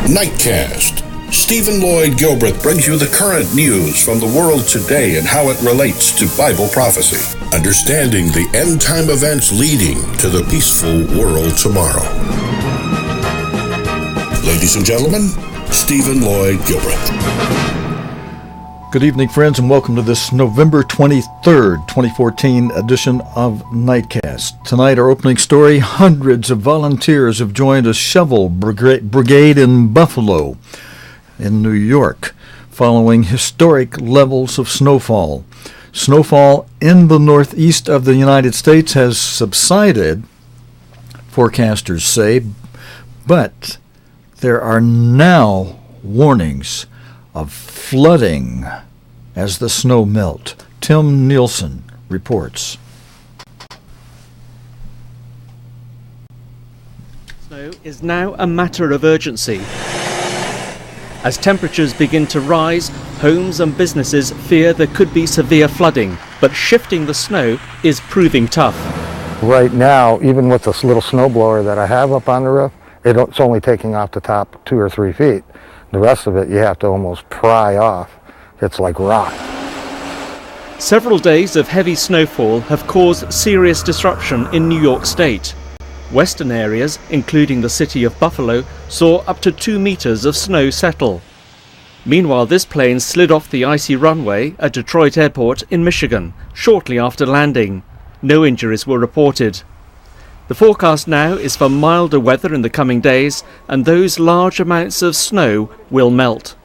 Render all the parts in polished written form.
Nightcast. Stephen Lloyd Gilbreth brings you the current news from the world today and how it relates to Bible prophecy. Understanding the end-time events leading to the peaceful world tomorrow. Ladies and gentlemen, Stephen Lloyd Gilbreth. Good evening, friends, and welcome to this November 23rd, 2014 edition of Nightcast. Tonight, our opening story, hundreds of volunteers have joined a shovel brigade in Buffalo, in New York, following historic levels of snowfall. Snowfall in the northeast of the United States has subsided, forecasters say, but there are now warnings of flooding as the snow melt. Tim Nielsen reports. Snow is now a matter of urgency. As temperatures begin to rise, homes and businesses fear there could be severe flooding, but shifting the snow is proving tough. Right now, even with this little snowblower that I have up on the roof, it's only taking off the top 2 or 3 feet. The rest of it you have to almost pry off. It's like rock. Several days of heavy snowfall have caused serious disruption in New York State. Western areas, including the city of Buffalo, saw up to 2 meters of snow settle. Meanwhile, this plane slid off the icy runway at Detroit Airport in Michigan shortly after landing. No injuries were reported. The forecast now is for milder weather in the coming days, and those large amounts of snow will melt.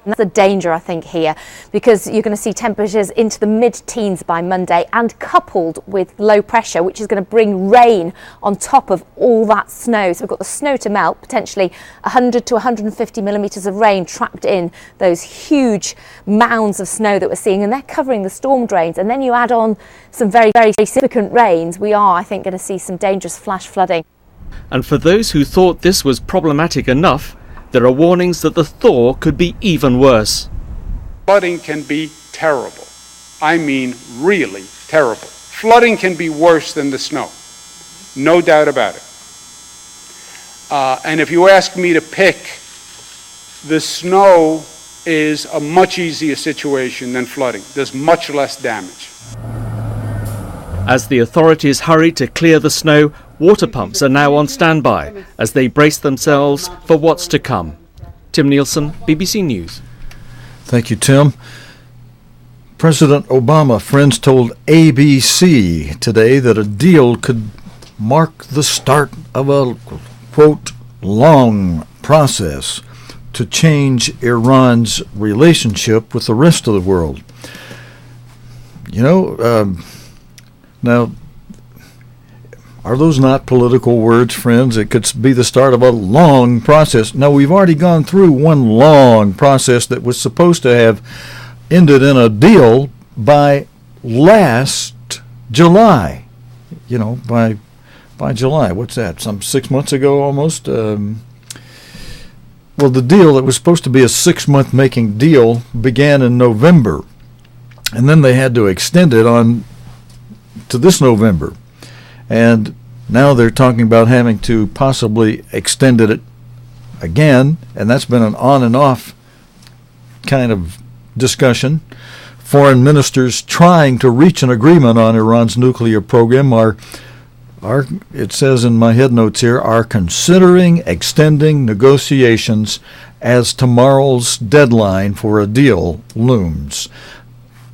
And that's the danger, I think, here, because you're going to see temperatures into the mid-teens by Monday, and coupled with low pressure, which is going to bring rain on top of all that snow. So we've got the snow to melt, potentially 100 to 150 millimetres of rain trapped in those huge mounds of snow that we're seeing, and they're covering the storm drains. And then you add on some very, very significant rains, we are, I think, going to see some dangerous flash flooding. And for those who thought this was problematic enough, there are warnings that the thaw could be even worse. Flooding can be terrible. I mean, really terrible. Flooding can be worse than the snow. No doubt about it. And if you ask me to pick, the snow is a much easier situation than flooding. There's much less damage. As the authorities hurry to clear the snow, water pumps are now on standby as they brace themselves for what's to come. Tim Nielsen, BBC News. Thank you, Tim. President Obama, friends, told ABC today that a deal could mark the start of a, quote, long process to change Iran's relationship with the rest of the world. You know, now, are those not political words, friends? It could be the start of a long process. Now, we've already gone through one long process that was supposed to have ended in a deal by last July. You know, by July. What's that? Some 6 months ago almost? Well, the deal that was supposed to be a 6-month making deal began in November. And then they had to extend it on to this November. And now they're talking about having to possibly extend it again, and that's been an on and off kind of discussion. Foreign ministers trying to reach an agreement on Iran's nuclear program are, it says in my head notes here, are considering extending negotiations as tomorrow's deadline for a deal looms.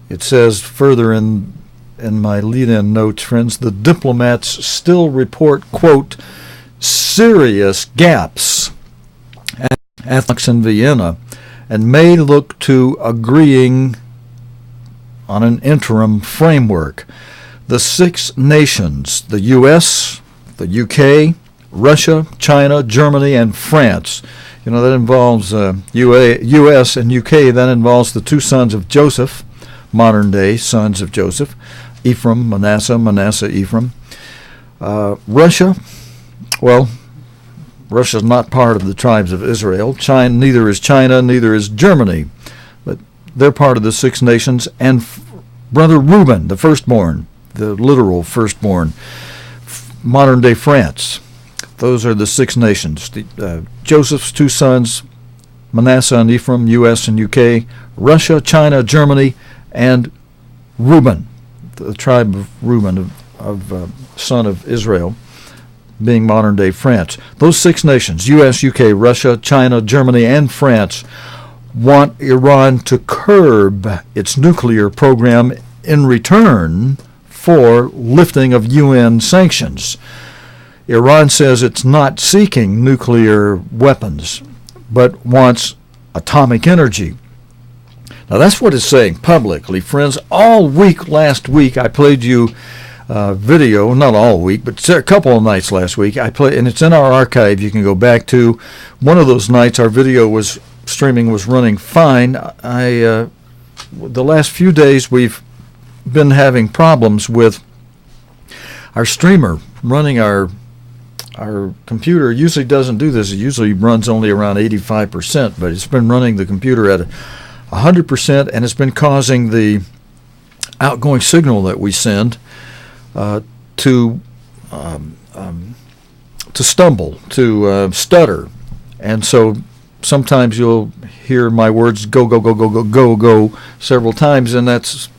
It says further in my lead-in notes, friends, the diplomats still report, quote, serious gaps at talks in Vienna, and may look to agreeing on an interim framework. The 6 nations, the U.S., the U.K., Russia, China, Germany, and France. You know, that involves U.S. and U.K., that involves the 2 sons of Joseph, modern-day sons of Joseph, Ephraim, Manasseh, Ephraim. Russia, well, Russia's not part of the tribes of Israel. China, neither is Germany, but they're part of the 6 nations. And Brother Reuben, the firstborn, the literal firstborn, modern-day France. Those are the 6 nations. Joseph's 2 sons, Manasseh and Ephraim, U.S. and U.K., Russia, China, Germany, and Reuben, the tribe of Reuben, son of Israel, being modern-day France. Those 6 nations, U.S., U.K., Russia, China, Germany, and France, want Iran to curb its nuclear program in return for lifting of UN sanctions. Iran says it's not seeking nuclear weapons, but wants atomic energy. Now that's what it's saying publicly, friends. All week last week I played you video, not all week, but a couple of nights last week. I played, and it's in our archive. You can go back to one of those nights. Our video streaming was running fine. The last few days we've been having problems with our streamer running our computer. Usually doesn't do this. It usually runs only around 85%, but it's been running the computer at 100%, and it's been causing the outgoing signal that we send to stumble, to stutter. And so sometimes you'll hear my words go, go, go, go, go, go, go several times, and that's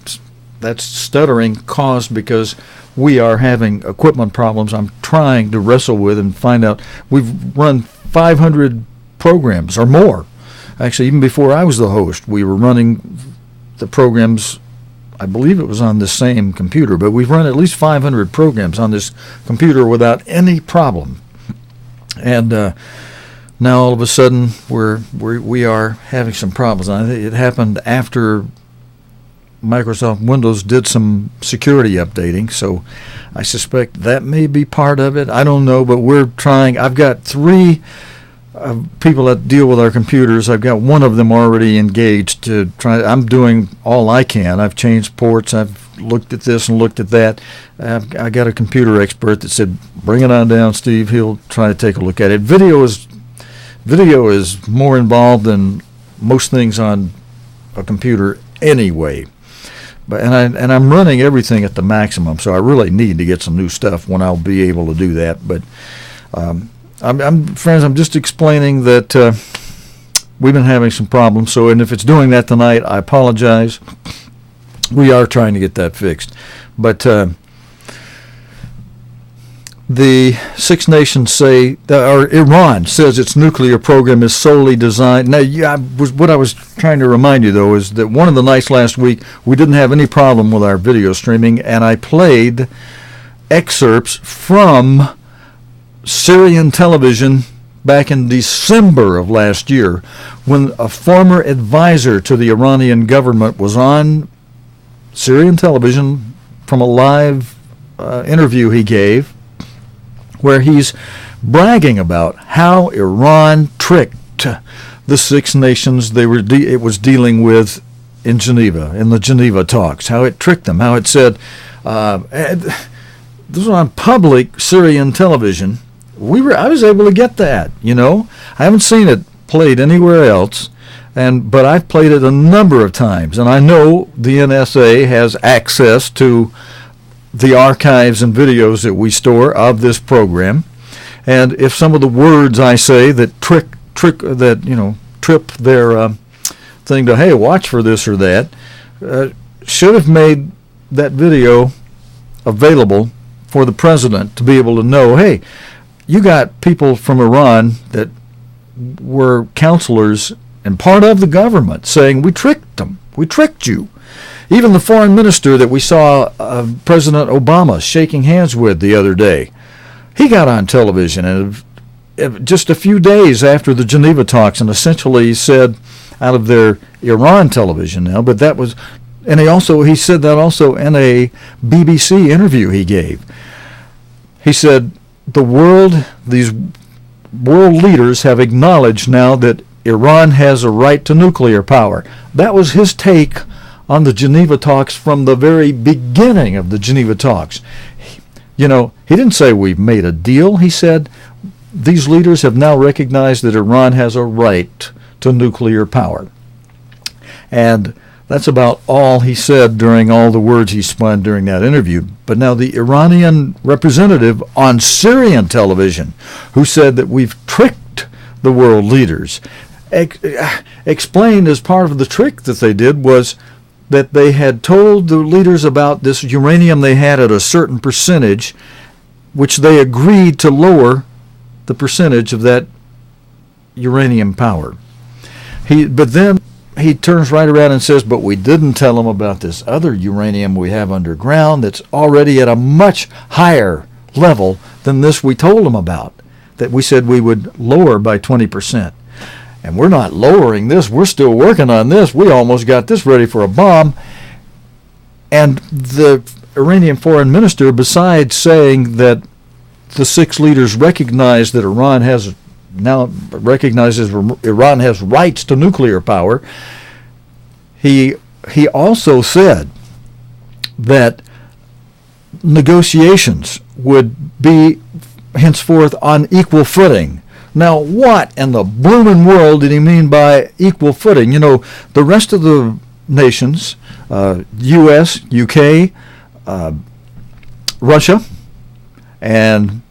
stuttering caused because we are having equipment problems I'm trying to wrestle with and find out. We've run 500 programs or more. Actually, even before I was the host, we were running the programs. I believe it was on the same computer, but we've run at least 500 programs on this computer without any problem. And now all of a sudden we are having some problems. And I think it happened after Microsoft Windows did some security updating, so I suspect that may be part of it. I don't know, but we're trying. I've got 3 people that deal with our computers. I've got one of them already engaged to try. I'm doing all I can. I've changed ports. I've looked at this and looked at that. I got a computer expert that said, "Bring it on down, Steve. He'll try to take a look at it." Video is more involved than most things on a computer anyway. But and I'm running everything at the maximum, so I really need to get some new stuff when I'll be able to do that. But friends, I'm just explaining that we've been having some problems. So, and if it's doing that tonight, I apologize. We are trying to get that fixed. But the 6 nations say, or Iran says its nuclear program is solely designed. Now, what I was trying to remind you, though, is that one of the nights last week, we didn't have any problem with our video streaming, and I played excerpts from Syrian television back in December of last year when a former advisor to the Iranian government was on Syrian television from a live interview he gave, where he's bragging about how Iran tricked the 6 nations it was dealing with in Geneva, in the Geneva talks, how it tricked them, how it said, this was on public Syrian television. I was able to get that, I haven't seen it played anywhere else, but I've played it a number of times, and I know the NSA has access to the archives and videos that we store of this program, and if some of the words I say that trip their thing to, hey, watch for this or that, should have made that video available for the president to be able to know, hey, you got people from Iran that were counselors and part of the government saying, we tricked them, we tricked you. Even the foreign minister that we saw President Obama shaking hands with the other day, he got on television and just a few days after the Geneva talks and essentially said, out of their Iran television now, but that was, and he said that also in a BBC interview he gave. He said, these world leaders have acknowledged now that Iran has a right to nuclear power. That was his take on the Geneva talks from the very beginning of the Geneva talks. He didn't say we've made a deal. He said these leaders have now recognized that Iran has a right to nuclear power. And That's about all he said during all the words he spun during that interview. But now the Iranian representative on Syrian television, who said that we've tricked the world leaders, explained as part of the trick that they did was that they had told the leaders about this uranium they had at a certain percentage, which they agreed to lower the percentage of that uranium power. But then he turns right around and says, but we didn't tell them about this other uranium we have underground that's already at a much higher level than this we told them about, that we said we would lower by 20%. And we're not lowering this. We're still working on this. We almost got this ready for a bomb. And the Iranian foreign minister, besides saying that the six leaders recognize that Iran has rights to nuclear power, he also said that negotiations would be henceforth on equal footing. Now, what in the blooming world did he mean by equal footing? You know, the rest of the nations, U.S., U.K., Russia, and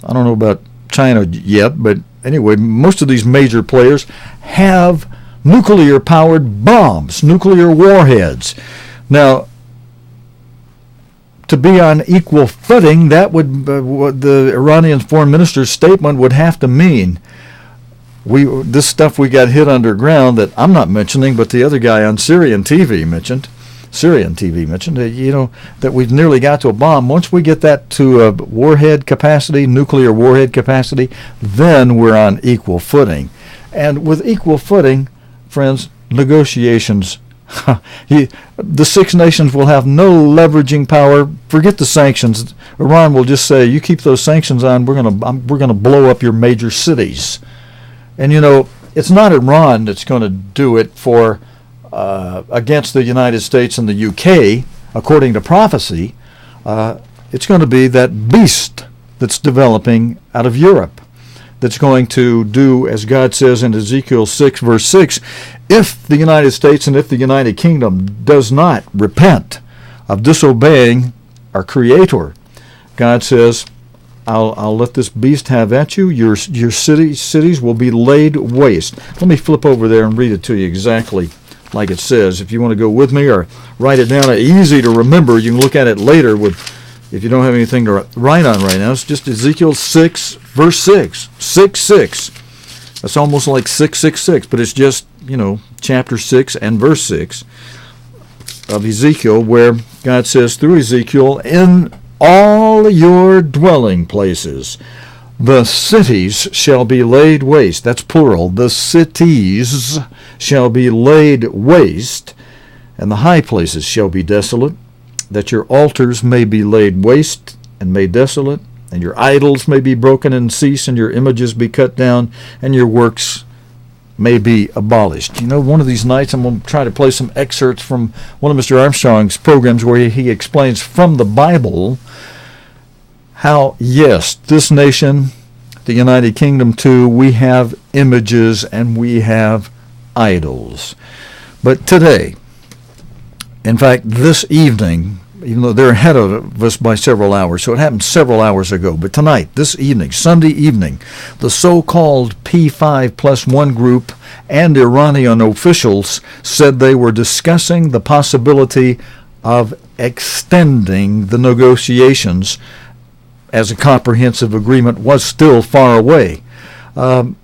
I don't know about China yet, but anyway, most of these major players have nuclear-powered bombs, nuclear warheads. Now, to be on equal footing, that would what the Iranian foreign minister's statement would have to mean. This stuff we got hit underground that I'm not mentioning, but the other guy on Syrian TV mentioned, that we've nearly got to a bomb. Once we get that to a warhead capacity, nuclear warhead capacity, then we're on equal footing. And with equal footing, friends, negotiations, the six nations will have no leveraging power. Forget the sanctions. Iran will just say, you keep those sanctions on, we're gonna blow up your major cities. And you know, it's not Iran that's going to do it for against the United States and the UK, according to prophecy. It's going to be that beast that's developing out of Europe that's going to do, as God says in Ezekiel 6, verse 6, if the United States and if the United Kingdom does not repent of disobeying our Creator, God says, I'll let this beast have at you. Your cities will be laid waste. Let me flip over there and read it to you exactly like it says. If you want to go with me or write it down, easy to remember. You can look at it later if you don't have anything to write on right now. It's just Ezekiel 6, verse 6. 6. That's almost like 666, but it's just, chapter 6 and verse 6 of Ezekiel, where God says through Ezekiel, in all your dwelling places, the cities shall be laid waste. That's plural. The cities shall be laid waste, and the high places shall be desolate, that your altars may be laid waste and made desolate, and your idols may be broken and cease, and your images be cut down, and your works may be abolished. One of these nights I'm going to try to play some excerpts from one of Mr. Armstrong's programs where he explains from the Bible how, yes, this nation, the United Kingdom too, we have images and we have idols. But today, in fact, this evening, even though they're ahead of us by several hours, so it happened several hours ago, but tonight, this evening, Sunday evening, the so-called P5+1 group and Iranian officials said they were discussing the possibility of extending the negotiations as a comprehensive agreement was still far away. Now,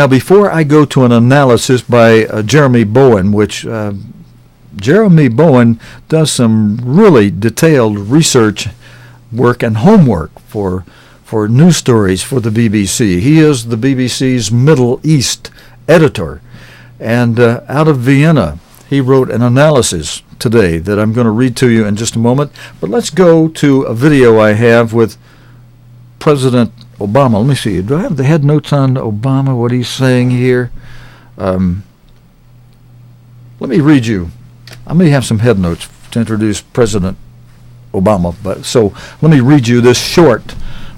before I go to an analysis by Jeremy Bowen, which Jeremy Bowen does some really detailed research work and homework for news stories for the BBC. He is the BBC's Middle East editor. And out of Vienna, he wrote an analysis today that I'm going to read to you in just a moment. But let's go to a video I have with President Obama. Let me see. Do I have the head notes on Obama, what he's saying here? Let me read you. I may have some head notes to introduce President Obama, but so let me read you this short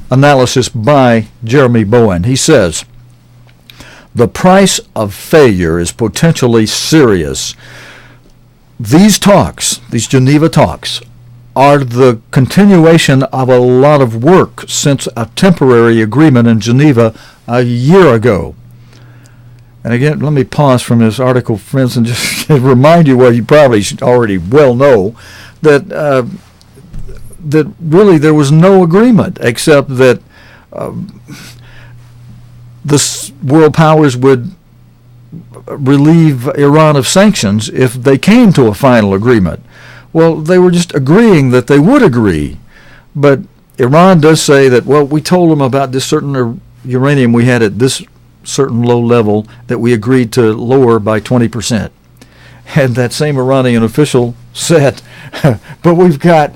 analysis by Jeremy Bowen. He says, The price of failure is potentially serious. These talks, these Geneva talks, are the continuation of a lot of work since a temporary agreement in Geneva a year ago. And again, let me pause from this article, friends, and just remind you, well, you probably should already well know, that that really there was no agreement except that the world powers would relieve Iran of sanctions if they came to a final agreement. Well, they were just agreeing that they would agree. But Iran does say that, well, we told them about this certain uranium we had at this certain low level that we agreed to lower by 20%. And that same Iranian official said, but we've got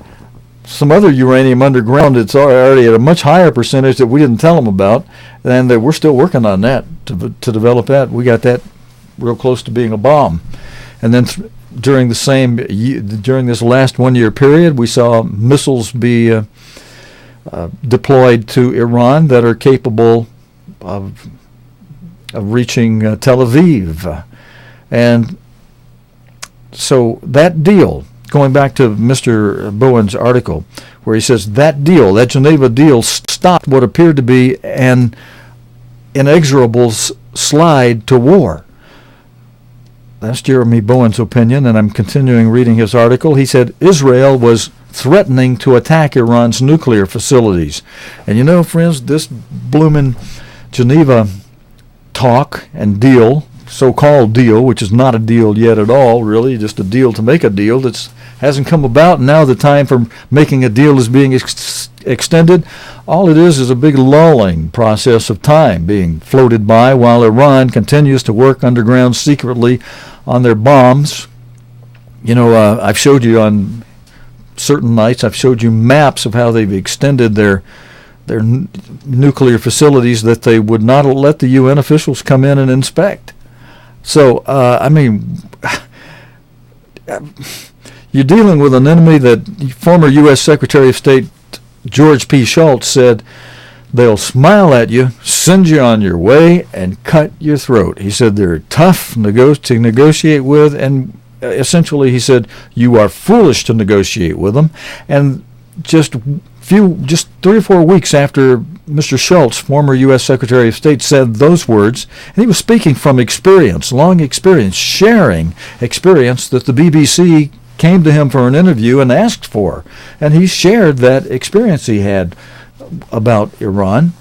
some other uranium underground that's already at a much higher percentage that we didn't tell them about, and that we're still working on that to develop that. We got that real close to being a bomb. And then during this last 1 year period, we saw missiles be deployed to Iran that are capable of reaching Tel Aviv. And so that deal, going back to Mr. Bowen's article, where he says that deal, that Geneva deal, stopped what appeared to be an inexorable slide to war. That's Jeremy Bowen's opinion, and I'm continuing reading his article. He said Israel was threatening to attack Iran's nuclear facilities. And you know, friends, this bloomin' Geneva talk and deal, so-called deal, which is not a deal yet at all, really, just a deal to make a deal that hasn't come about, and now the time for making a deal is being extended. All it is a big lulling process of time being floated by while Iran continues to work underground secretly on their bombs. You know, I've showed you on certain nights, I've showed you maps of how they've extended their nuclear facilities that they would not let the UN officials come in and inspect. So, I mean, you're dealing with an enemy that former U.S. Secretary of State George P. Shultz said they'll smile at you, send you on your way, and cut your throat. He said they're tough to negotiate with, and essentially he said you are foolish to negotiate with them. And just 3 or 4 weeks after Mr. Shultz, former U.S. Secretary of State, said those words, and he was speaking from experience, long experience, sharing experience that the BBC came to him for an interview and asked for. And he shared that experience he had about Iran.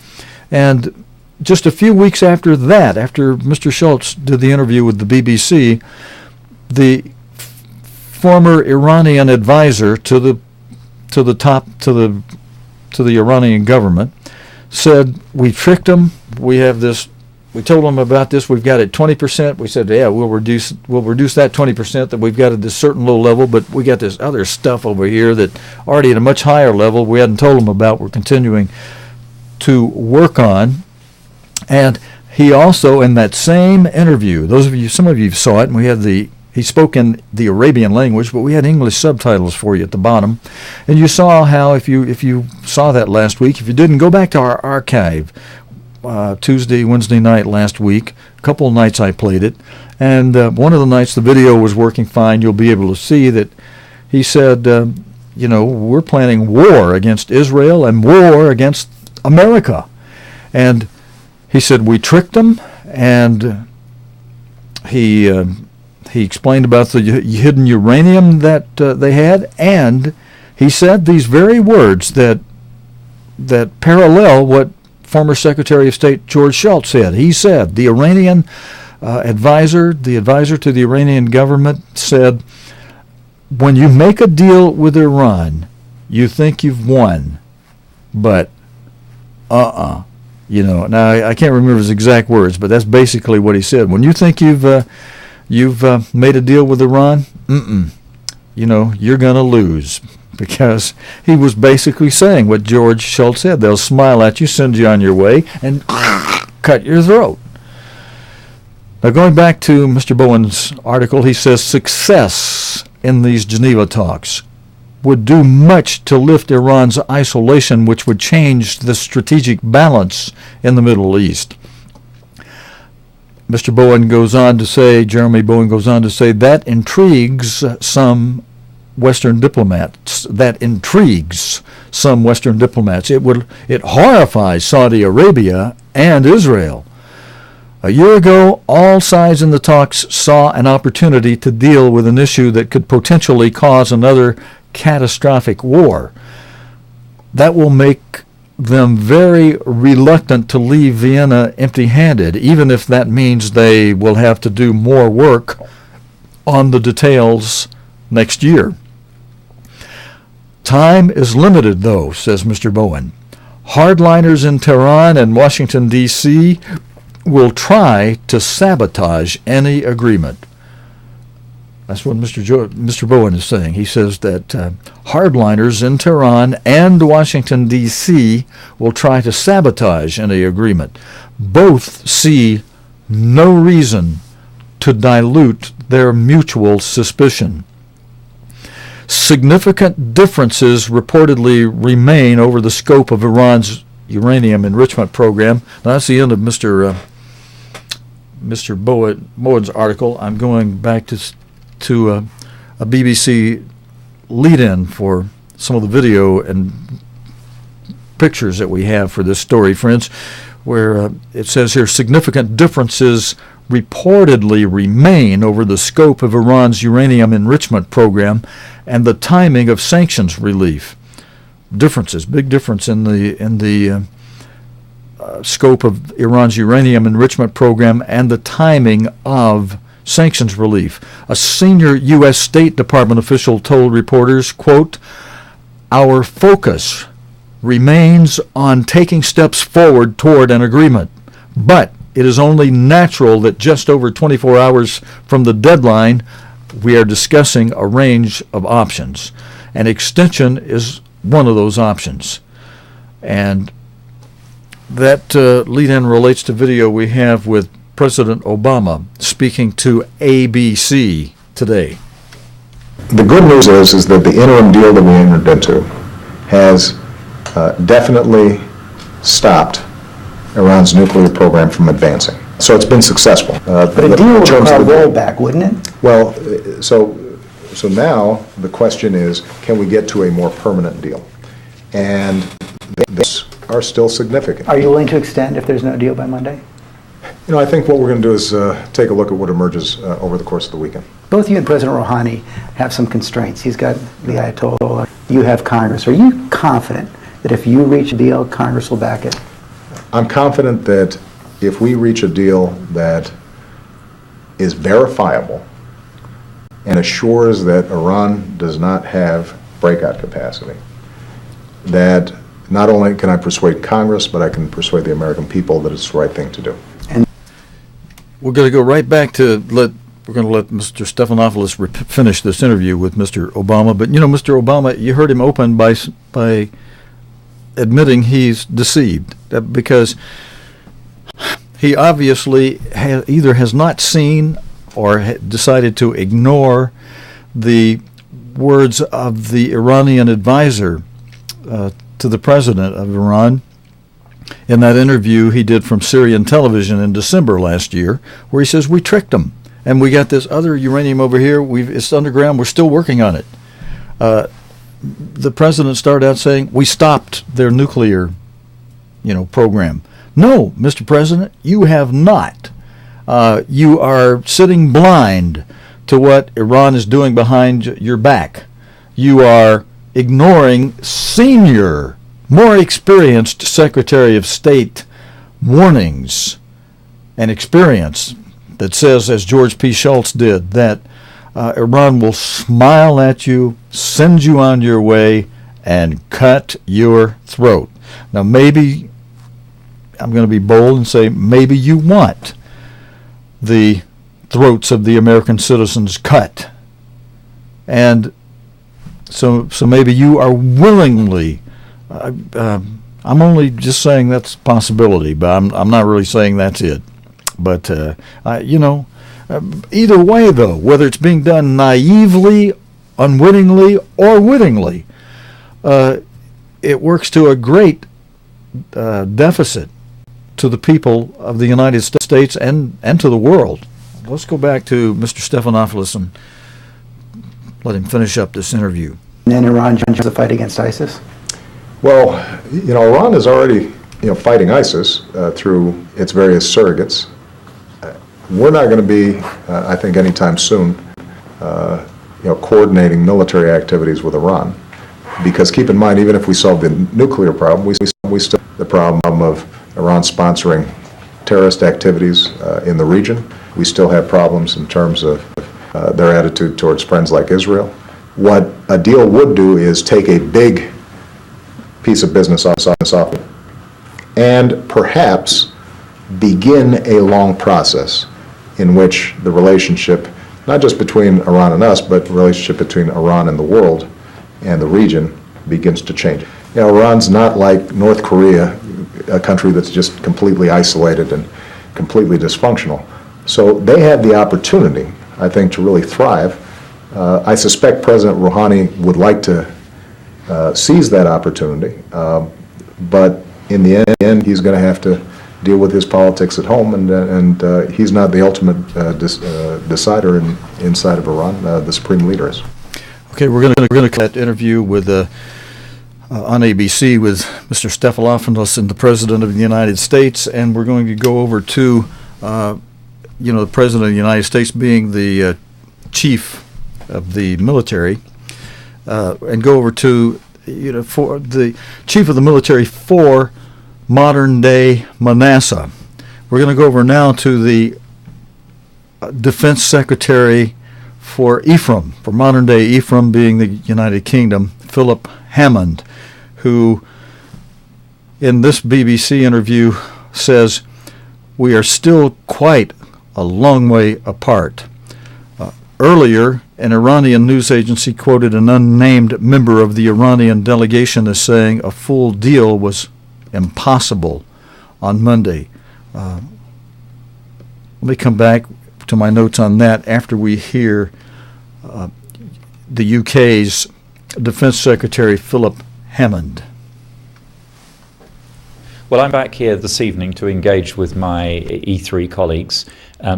And just a few weeks after that, after Mr. Shultz did the interview with the BBC, the former Iranian advisor to the Iranian government said, we tricked them, we told them about this, we've got it 20%. We said, yeah, we'll reduce that 20% that we've got at this certain low level, but we got this other stuff over here that already at a much higher level we hadn't told them about, we're continuing to work on. And he also, in that same interview, some of you saw it, and he spoke in the Arabian language, but we had English subtitles for you at the bottom. And you saw how, if you saw that last week, if you didn't, go back to our archive, Tuesday, Wednesday night last week. A couple of nights I played it. And one of the nights the video was working fine. You'll be able to see that he said, we're planning war against Israel and war against America. And he said, we tricked them, and he explained about the hidden uranium that they had, and he said these very words that parallel what former Secretary of State George Shultz said. He said, the Iranian advisor to the Iranian government said, when you make a deal with Iran, you think you've won, but now I can't remember his exact words, but that's basically what he said. When you think you've made a deal with Iran, you're going to lose. Because he was basically saying what George Shultz said. They'll smile at you, send you on your way, and cut your throat. Now, going back to Mr. Bowen's article, he says success in these Geneva talks would do much to lift Iran's isolation, which would change the strategic balance in the Middle East. Mr. Bowen goes on to say, Jeremy Bowen goes on to say, that intrigues some Western diplomats. It horrifies Saudi Arabia and Israel. A year ago, all sides in the talks saw an opportunity to deal with an issue that could potentially cause another catastrophic war. That will make them very reluctant to leave Vienna empty-handed, even if that means they will have to do more work on the details next year. Time is limited, though, says Mr. Bowen. Hardliners in Tehran and Washington, D.C. will try to sabotage any agreement. That's what Mr. Bowen is saying. He says that hardliners in Tehran and Washington, D.C. will try to sabotage any agreement. Both see no reason to dilute their mutual suspicion. Significant differences reportedly remain over the scope of Iran's uranium enrichment program. Now, that's the end of Mr. Bowen's article. I'm going back to a BBC lead-in for some of the video and pictures that we have for this story, friends, where it says here, significant differences reportedly remain over the scope of Iran's uranium enrichment program and the timing of sanctions relief. Differences, big difference in the scope of Iran's uranium enrichment program and the timing of sanctions relief. A senior U.S. State Department official told reporters, quote, "Our focus remains on taking steps forward toward an agreement, but it is only natural that just over 24 hours from the deadline, we are discussing a range of options. An extension is one of those options." And that lead-in relates to video we have with President Obama speaking to ABC today. The good news is that the interim deal that we entered into has definitely stopped Iran's nuclear program from advancing. So it's been successful. But a deal would require rollback, wouldn't it? Well, so now the question is, can we get to a more permanent deal? And these are still significant. Are you willing to extend if there's no deal by Monday? You know, I think what we're going to do is take a look at what emerges over the course of the weekend. Both you and President Rouhani have some constraints. He's got the Ayatollah. You have Congress. Are you confident that if you reach a deal, Congress will back it? I'm confident that if we reach a deal that is verifiable and assures that Iran does not have breakout capacity, that not only can I persuade Congress, but I can persuade the American people that it's the right thing to do. And we're going to go right back to let Mr. Stephanopoulos finish this interview with Mr. Obama. But you know, Mr. Obama, you heard him open by admitting he's deceived because he obviously either has not seen or decided to ignore the words of the Iranian advisor to the president of Iran in that interview he did from Syrian television in December last year, where he says, we tricked them, and we got this other uranium over here, it's underground, we're still working on it. The president started out saying, we stopped their nuclear program. No, Mr. President, you have not. You are sitting blind to what Iran is doing behind your back. You are ignoring senior, more experienced Secretary of State warnings and experience that says, as George P. Shultz did, that Iran will smile at you, send you on your way, and cut your throat. Now, maybe, I'm going to be bold and say, maybe you want the throats of the American citizens cut. And so maybe you are willingly, I'm only just saying that's a possibility, but I'm not really saying that's it. But, either way, though, whether it's being done naively, unwittingly, or wittingly, it works to a great deficit to the people of the United States and to the world. Let's go back to Mr. Stephanopoulos and let him finish up this interview. And then Iran joins the fight against ISIS? Well, Iran is already, fighting ISIS through its various surrogates. We're not going to be, I think, anytime soon, coordinating military activities with Iran. Because keep in mind, even if we solve the nuclear problem, we still have the problem of Iran sponsoring terrorist activities in the region. We still have problems in terms of their attitude towards friends like Israel. What a deal would do is take a big piece of business off and perhaps begin a long process in which the relationship, not just between Iran and us, but the relationship between Iran and the world and the region begins to change. Iran's not like North Korea, a country that's just completely isolated and completely dysfunctional. So they have the opportunity, I think, to really thrive. I suspect President Rouhani would like to seize that opportunity, but in the end, he's going to have to deal with his politics at home, and he's not the ultimate decider inside of Iran. The supreme leader is. Okay, we're going to cut that interview with on ABC with Mr. Stephanopoulos and the President of the United States, and we're going to go over to the President of the United States being the chief of the military, and go over to for the chief of the military for modern-day Manasseh. We're going to go over now to the Defense Secretary for Ephraim, for modern-day Ephraim being the United Kingdom, Philip Hammond, who in this BBC interview says, "We are still quite a long way apart." Earlier, an Iranian news agency quoted an unnamed member of the Iranian delegation as saying a full deal was impossible on Monday. Let me come back to my notes on that after we hear the UK's Defence Secretary Philip Hammond. Well, I'm back here this evening to engage with my E3 colleagues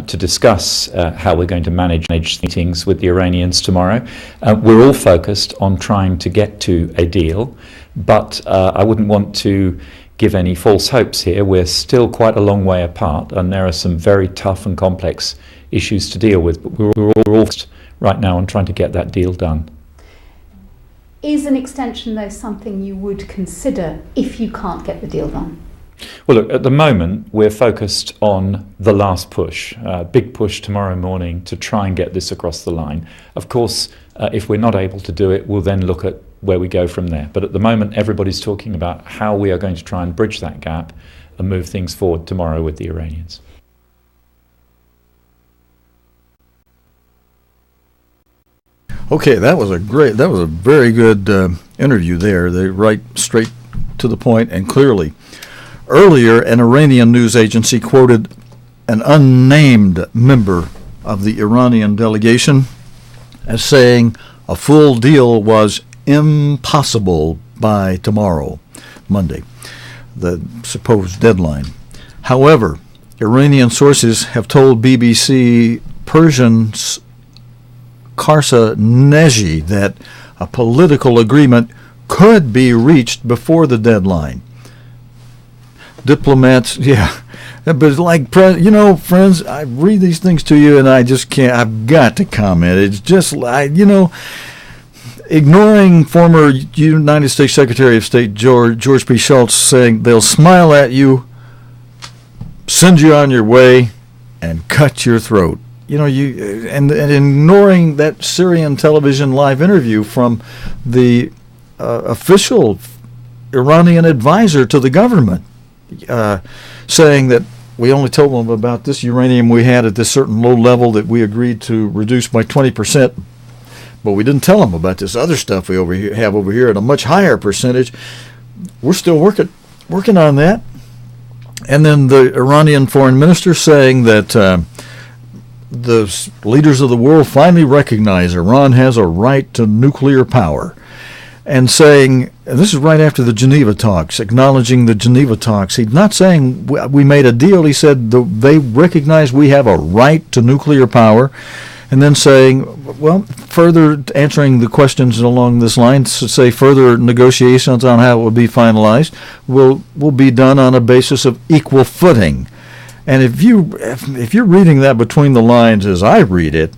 to discuss how we're going to manage meetings with the Iranians tomorrow. We're all focused on trying to get to a deal, but I wouldn't want to give any false hopes here. We're still quite a long way apart, and there are some very tough and complex issues to deal with, but we're all focused right now on trying to get that deal done. Is an extension, though, something you would consider if you can't get the deal done? Well, look, at the moment, we're focused on the last push, big push tomorrow morning to try and get this across the line. Of course, if we're not able to do it, we'll then look at where we go from there. But at the moment, everybody's talking about how we are going to try and bridge that gap and move things forward tomorrow with the Iranians. Okay, that was a very good interview there. They right straight to the point and clearly. Earlier, an Iranian news agency quoted an unnamed member of the Iranian delegation as saying a full deal was impossible by tomorrow, Monday, the supposed deadline. However, Iranian sources have told BBC Persian's Karsa Neji that a political agreement could be reached before the deadline. Diplomats, but it's like, friends, I read these things to you and I just can't, I've got to comment. It's just like, ignoring former United States Secretary of State George P. Shultz saying they'll smile at you, send you on your way, and cut your throat. And ignoring that Syrian television live interview from the official Iranian advisor to the government, saying that we only told them about this uranium we had at this certain low level that we agreed to reduce by 20%, but we didn't tell them about this other stuff we have over here at a much higher percentage. We're still working on that. And then the Iranian foreign minister saying that the leaders of the world finally recognize Iran has a right to nuclear power, and saying and this is right after the Geneva talks, acknowledging the Geneva talks. He's not saying we made a deal. He said they recognize we have a right to nuclear power, and then saying, well, further answering the questions along this line, to say further negotiations on how it will be finalized will be done on a basis of equal footing. And if you're reading that between the lines as I read it,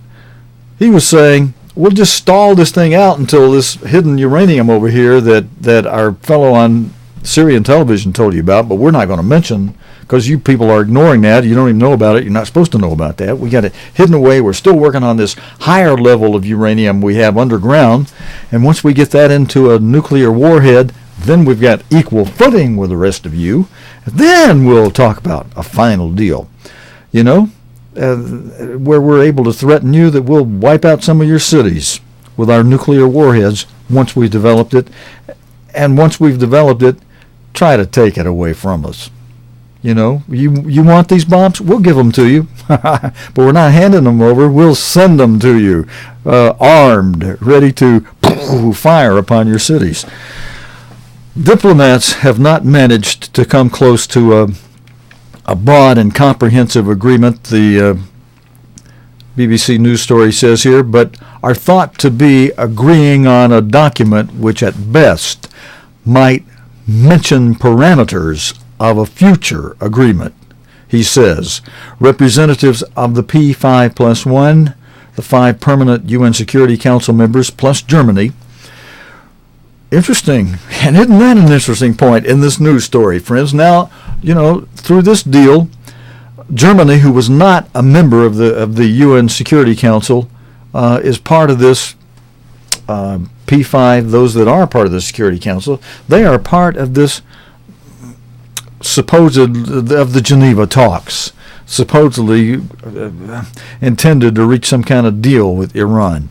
he was saying, we'll just stall this thing out until this hidden uranium over here that our fellow on Syrian television told you about, but we're not going to mention, because you people are ignoring that. You don't even know about it. You're not supposed to know about that. We got it hidden away. We're still working on this higher level of uranium we have underground, and once we get that into a nuclear warhead, then we've got equal footing with the rest of you. Then we'll talk about a final deal, where we're able to threaten you that we'll wipe out some of your cities with our nuclear warheads once we've developed it. And once we've developed it, try to take it away from us. You want these bombs? We'll give them to you. But we're not handing them over. We'll send them to you, armed, ready to fire upon your cities. Diplomats have not managed to come close to a broad and comprehensive agreement, the BBC News story says here, but are thought to be agreeing on a document which at best might mention parameters of a future agreement. He says representatives of the P5+1, the 5 permanent UN Security Council members, plus Germany. Interesting. And isn't that an interesting point in this news story, friends? Now, through this deal, Germany, who was not a member of the UN Security Council, is part of this P5. Those that are part of the Security Council, they are part of this of the Geneva talks, supposedly intended to reach some kind of deal with Iran.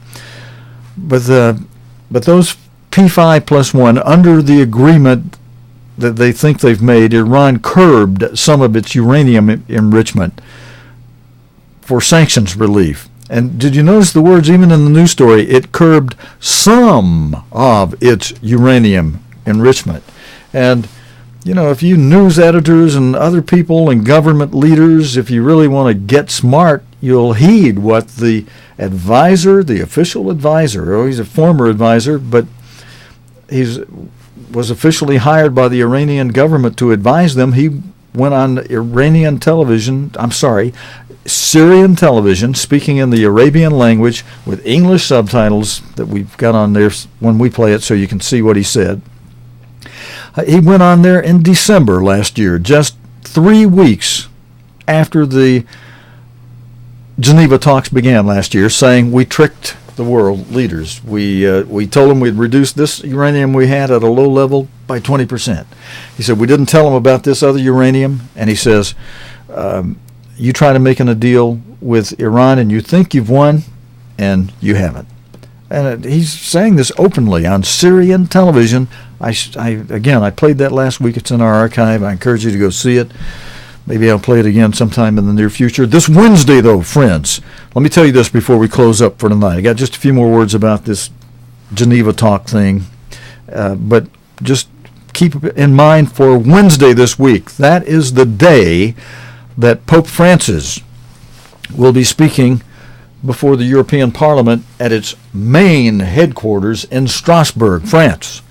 But those P5+1, under the agreement that they think they've made, Iran curbed some of its uranium enrichment for sanctions relief. And did you notice the words even in the news story? It curbed some of its uranium enrichment. And, if you news editors and other people and government leaders, if you really want to get smart, you'll heed what the advisor, the official advisor, he's a former advisor, but was officially hired by the Iranian government to advise them. He went on Syrian television, speaking in the Arabian language with English subtitles that we've got on there when we play it so you can see what he said. He went on there in December last year, just 3 weeks after the Geneva talks began last year, saying we tricked the world leaders. We told them we'd reduce this uranium we had at a low level by 20%. He said we didn't tell them about this other uranium, and he says you try to make a deal with Iran and you think you've won, and you haven't. And he's saying this openly on Syrian television. I played that last week. It's in our archive. I encourage you to go see it. Maybe I'll play it again sometime in the near future. This Wednesday, though, friends, let me tell you this before we close up for tonight. I got just a few more words about this Geneva talk thing. But just keep in mind for Wednesday this week, that is the day that Pope Francis will be speaking before the European Parliament at its main headquarters in Strasbourg, France.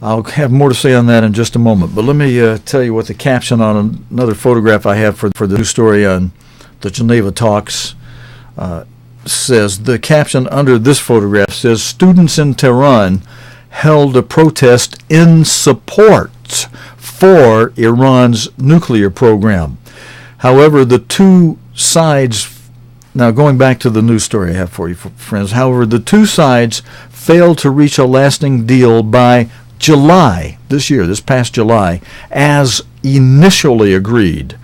I'll have more to say on that in just a moment, but let me tell you what the caption on another photograph I have for the news story on the Geneva talks says. The caption under this photograph says, students in Tehran held a protest in support for Iran's nuclear program. However, the two sides, now going back to the news story I have for you, friends, however, the two sides failed to reach a lasting deal by July, this past July, as initially agreed,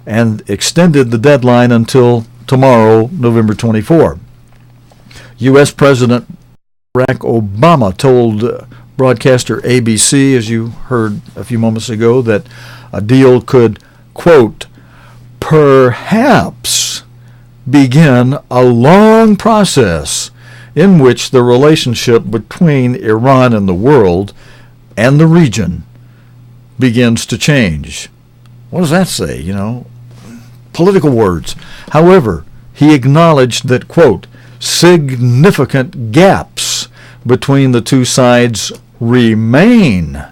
and extended the deadline until tomorrow, November 24. U.S. President Barack Obama told broadcaster ABC, as you heard a few moments ago, that a deal could, quote, perhaps begin a long process in which the relationship between Iran and the world and the region begins to change. What does that say? Political words. However, he acknowledged that, quote, significant gaps between the two sides remain,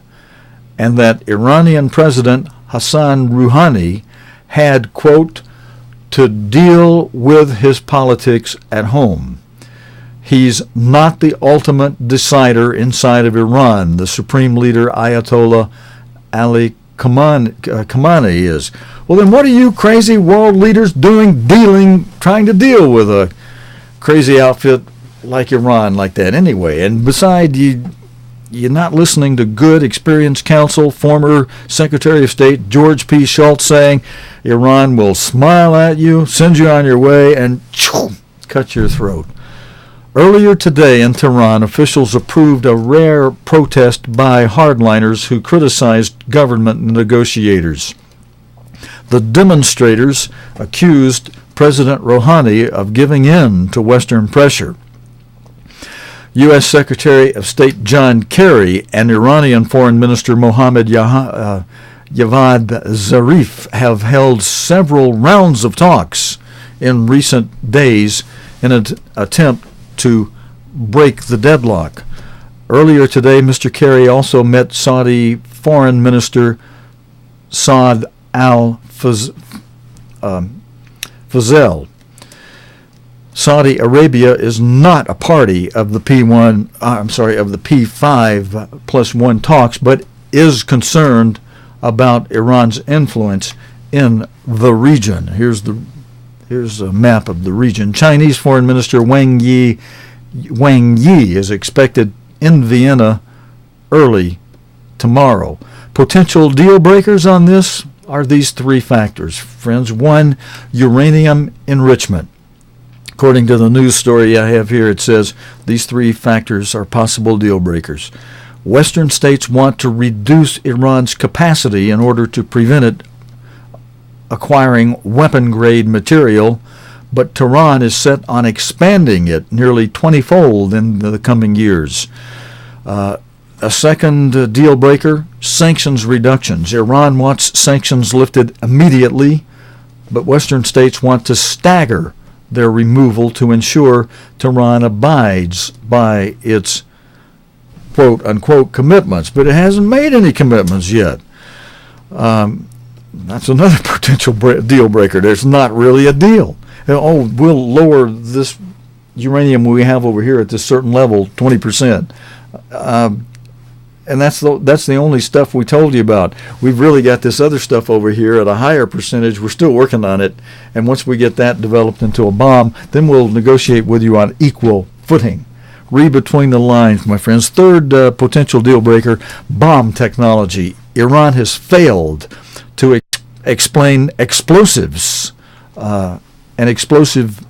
and that Iranian President Hassan Rouhani had, quote, to deal with his politics at home. He's not the ultimate decider inside of Iran. The supreme leader, Ayatollah Ali Khamenei, is. Well, then what are you crazy world leaders doing, trying to deal with a crazy outfit like Iran like that anyway? And besides, you're not listening to good, experienced counsel. Former Secretary of State George P. Shultz saying Iran will smile at you, send you on your way, and cut your throat. Earlier today in Tehran, officials approved a rare protest by hardliners who criticized government negotiators. The demonstrators accused President Rouhani of giving in to Western pressure. U.S. Secretary of State John Kerry and Iranian Foreign Minister Mohammad Javad Zarif have held several rounds of talks in recent days in an attempt to break the deadlock. Earlier today, Mr. Kerry also met Saudi Foreign Minister Saad al-Fazl. Saudi Arabia is not a party of the P5+1 talks, but is concerned about Iran's influence in the region. Here's a map of the region. Chinese Foreign Minister Wang Yi is expected in Vienna early tomorrow. Potential deal breakers on this are these three factors, friends. One, uranium enrichment. According to the news story I have here, it says these three factors are possible deal breakers. Western states want to reduce Iran's capacity in order to prevent it acquiring weapon-grade material, but Tehran is set on expanding it nearly 20-fold in the coming years. A second deal breaker, sanctions reductions. Iran wants sanctions lifted immediately, but Western states want to stagger their removal to ensure Tehran abides by its quote-unquote commitments, but it hasn't made any commitments yet. That's another potential deal breaker. There's not really a deal. Oh, we'll lower this uranium we have over here at this certain level 20%. And that's the only stuff we told you about. We've really got this other stuff over here at a higher percentage. We're still working on it. And once we get that developed into a bomb, then we'll negotiate with you on equal footing. Read between the lines, my friends. Third potential deal breaker, bomb technology. Iran has failed to explain explosives and explosive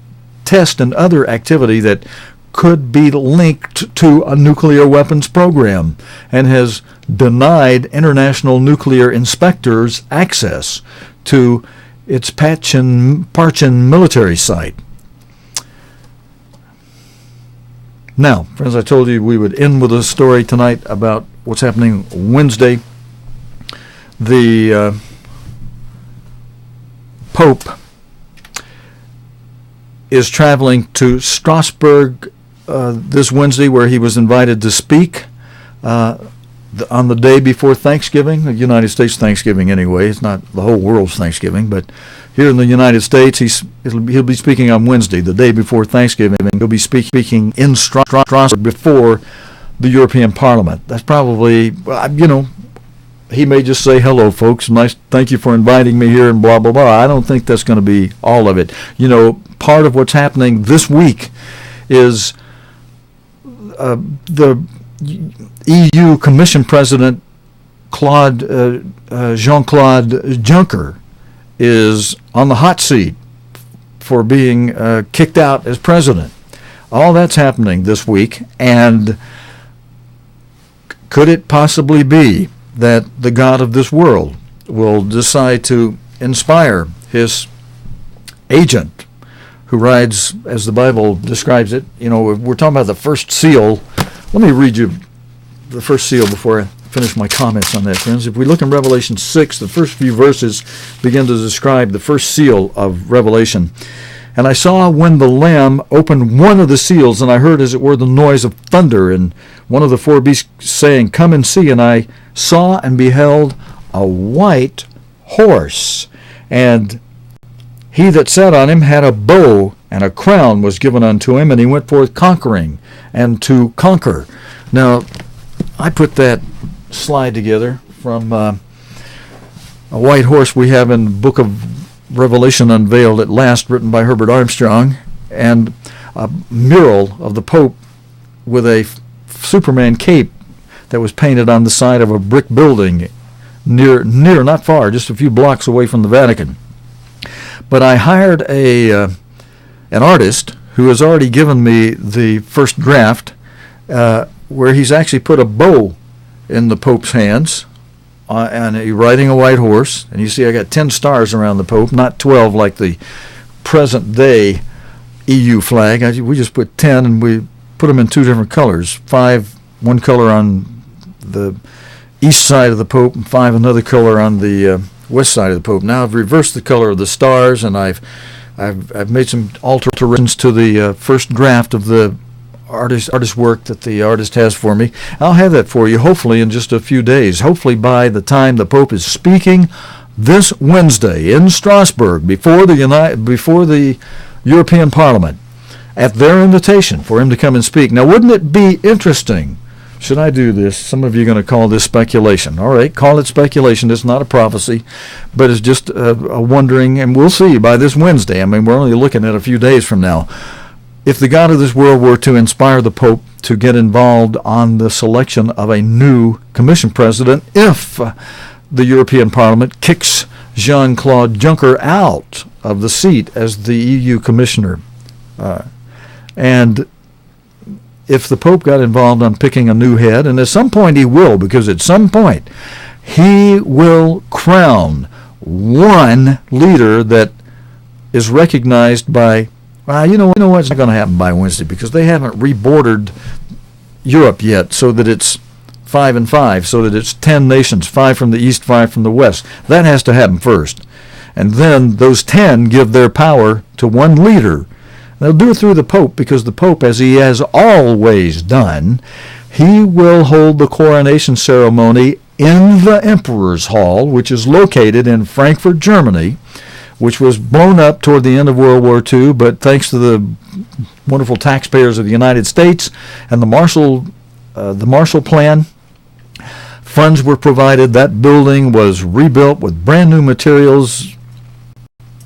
test and other activity that could be linked to a nuclear weapons program, and has denied international nuclear inspectors access to its Parchin military site. Now, friends, I told you we would end with a story tonight about what's happening Wednesday. The Pope is traveling to Strasbourg this Wednesday, where he was invited to speak on the day before Thanksgiving, the United States Thanksgiving anyway. It's not the whole world's Thanksgiving, but here in the United States, he'll be speaking on Wednesday, the day before Thanksgiving. He'll be speaking in Strasbourg before the European Parliament. That's probably, he may just say, hello, folks, nice, thank you for inviting me here, and blah, blah, blah. I don't think that's going to be all of it. Part of what's happening this week is the EU Commission President Jean-Claude Juncker is on the hot seat for being kicked out as president. All that's happening this week, and could it possibly be that the God of this world will decide to inspire his agent, who rides, as the Bible describes it? We're talking about the first seal. Let me read you the first seal before I finish my comments on that, friends. If we look in Revelation 6, the first few verses begin to describe the first seal of Revelation. And I saw when the Lamb opened one of the seals, and I heard as it were the noise of thunder, and one of the four beasts saying, "Come and see." And I saw and beheld a white horse, and he that sat on him had a bow, and a crown was given unto him, and he went forth conquering and to conquer. Now, I put that slide together from a white horse we have in the book of Revelation Unveiled at Last, written by Herbert Armstrong, and a mural of the Pope with a Superman cape that was painted on the side of a brick building near, not far, just a few blocks away from the Vatican. But I hired an artist who has already given me the first draft, where he's actually put a bow in the Pope's hands, and he's riding a white horse. And you see I got 10 stars around the Pope, not 12 like the present day EU flag. We just put 10, and we put them in two different colors. 5, one color on the east side of the Pope, and 5 another color on the west side of the Pope. Now I've reversed the color of the stars, and I've made some alterations to the first draft of the artist work that the artist has for me. I'll have that for you hopefully in just a few days. Hopefully by the time the Pope is speaking this Wednesday in Strasbourg before the European Parliament, at their invitation for him to come and speak. Now, wouldn't it be interesting? Should I do this? Some of you are going to call this speculation. All right, call it speculation. It's not a prophecy, but it's just a wondering, and we'll see by this Wednesday. I mean, we're only looking at a few days from now. If the God of this world were to inspire the Pope to get involved on the selection of a new Commission president, if the European Parliament kicks Jean-Claude Juncker out of the seat as the EU Commissioner, and if the Pope got involved on picking a new head, and at some point he will, because at some point he will crown one leader that is recognized by, well, you know what, it's not going to happen by Wednesday because they haven't rebordered Europe yet so that it's 5 and 5, so that it's 10 nations, 5 from the east, 5 from the west. That has to happen first. And then those 10 give their power to one leader. They'll do it through the Pope, because the Pope, as he has always done, he will hold the coronation ceremony in the Emperor's Hall, which is located in Frankfurt, Germany, which was blown up toward the end of World War II, but thanks to the wonderful taxpayers of the United States and the Marshall Plan, funds were provided. That building was rebuilt with brand new materials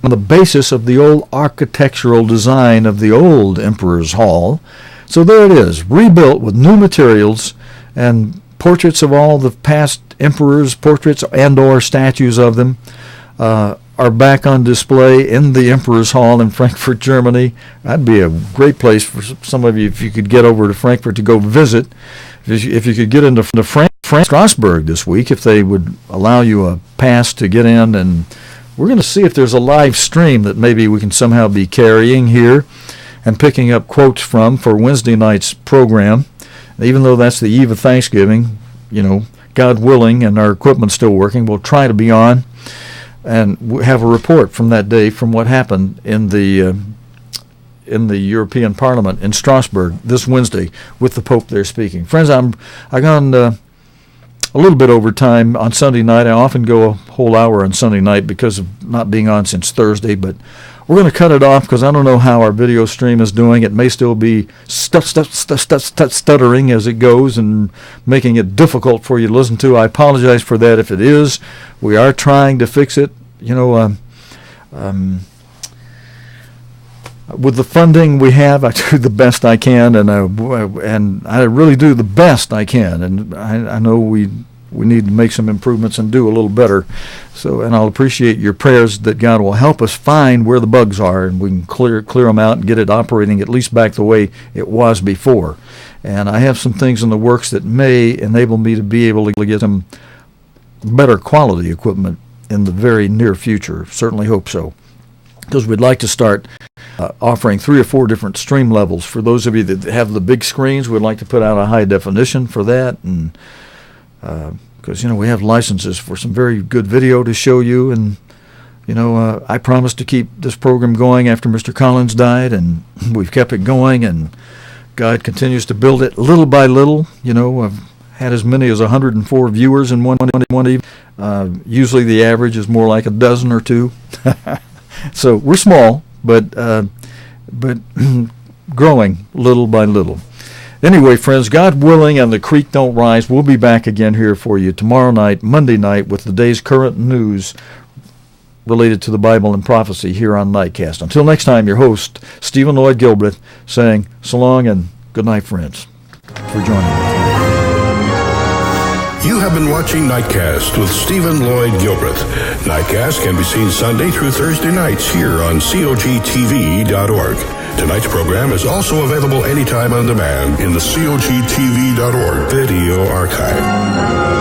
on the basis of the old architectural design of the old Emperor's Hall. So there it is, rebuilt with new materials, and portraits of all the past emperors, portraits and or statues of them, are back on display in the Emperor's Hall in Frankfurt, Germany. That'd be a great place for some of you if you could get over to Frankfurt to go visit. If you could get into Strasbourg this week, if they would allow you a pass to get in, and we're going to see if there's a live stream that maybe we can somehow be carrying here and picking up quotes from for Wednesday night's program. Even though that's the eve of Thanksgiving, God willing, and our equipment's still working, we'll try to be on and have a report from that day from what happened in the European Parliament in Strasbourg this Wednesday with the Pope there speaking. Friends, I gone a little bit over time on Sunday night. I often go a whole hour on Sunday night because of not being on since Thursday, but we're going to cut it off because I don't know how our video stream is doing. It may still be stuttering as it goes and making it difficult for you to listen to. I apologize for that if it is. We are trying to fix it. With the funding we have, I do the best I can, and I really do the best I can. And I know we need to make some improvements and do a little better. And I'll appreciate your prayers that God will help us find where the bugs are, and we can clear them out and get it operating at least back the way it was before. And I have some things in the works that may enable me to be able to get some better quality equipment in the very near future. Certainly hope so, because we'd like to start offering 3 or 4 different stream levels. For those of you that have the big screens, we'd like to put out a high definition for that, and because, we have licenses for some very good video to show you. And, I promised to keep this program going after Mr. Collins died, and we've kept it going, and God continues to build it little by little. I've had as many as 104 viewers in one evening. Usually the average is more like a dozen or two. So we're small, but growing little by little. Anyway, friends, God willing and the creek don't rise, we'll be back again here for you tomorrow night, Monday night, with the day's current news related to the Bible and prophecy here on Nightcast. Until next time, your host, Stephen Lloyd Gilbreth, saying so long and good night, friends, for joining me. You have been watching Nightcast with Stephen Lloyd Gilbreth. Nightcast can be seen Sunday through Thursday nights here on cogtv.org. Tonight's program is also available anytime on demand in the cogtv.org video archive.